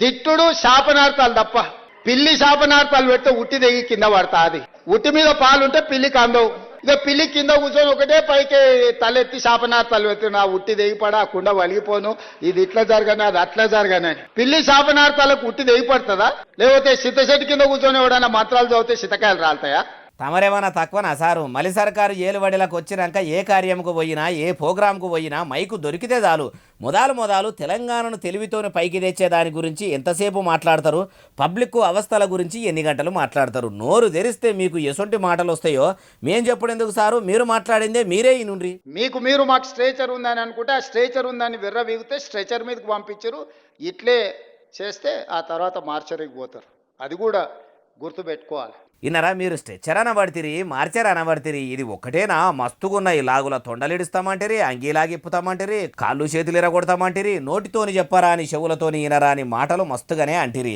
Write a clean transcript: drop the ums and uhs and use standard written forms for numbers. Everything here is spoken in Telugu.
తిట్టుడు శాపనార్థాలు తప్ప. పిల్లి శాపనార్థాలు పెడితే ఉట్టి దిగి కింద పడతా. అది ఉట్టి మీద పాలుంటే పిల్లికి అందవు. ఇక పిల్లి కింద కూర్చొని ఒకటే పైకి తలెత్తి శాపనార్థాలు పెట్టి నా ఉట్టి దిగిపడా ఆ కుండ వలిగిపోను, ఇది ఇట్లా జరగని అది అట్లా జరగని. పిల్లి శాపనార్థాలకు ఉట్టి దిగిపడుతుందా? లేకపోతే సిద్ధశెట్టి కింద కూర్చొని ఎవడన్నా మంత్రాలు చదివితే సితకాయలు రాలుతాయా? తమరేమన్నా తక్కువనా సారు? మలి సర్కారు ఏలుబడిలకు వచ్చినాక ఏ కార్యంకు పోయినా ఏ ప్రోగ్రాంకు పోయినా మైకు దొరికితే చాలు మొదలు తెలంగాణను తెలివితోని పైకి తెచ్చే దాని గురించి ఎంతసేపు మాట్లాడతారు, పబ్లిక్కు అవస్థల గురించి ఎన్ని గంటలు మాట్లాడతారు. నోరు తెరిస్తే మీకు ఎసొంటి మాటలు వస్తాయో మేం చెప్పడం ఎందుకు సారు? మీరు మాట్లాడిందే మీరే ఇనుండ్రి. మీరు మాకు స్ట్రేచర్ ఉందని అనుకుంటే ఆ స్ట్రేచర్ ఉందని విర్ర వీగితే స్ట్రెచర్ మీదకి పంపించరు. ఇట్లే చేస్తే ఆ తర్వాత మార్చరికి పోతారు. అది కూడా గుర్తుపెట్టుకోవాలి. ఇన్నరా మీరు స్ట్రెచ్చర్ అనబడితిరి, మార్చర్ అనబడితిరి. ఇది ఒక్కటేనా? మస్తుగున్నాయి. లాగుల తొండలిడుస్తామంటిరి, అంగీలాగిప్పుతామంటిరి, కాళ్ళు చేతులు ఎరగొడతామంటిరి, నోటితోని చెప్పరా అని చెవులతోని ఇనరా అని మాటలు మస్తుగానే అంటిరి.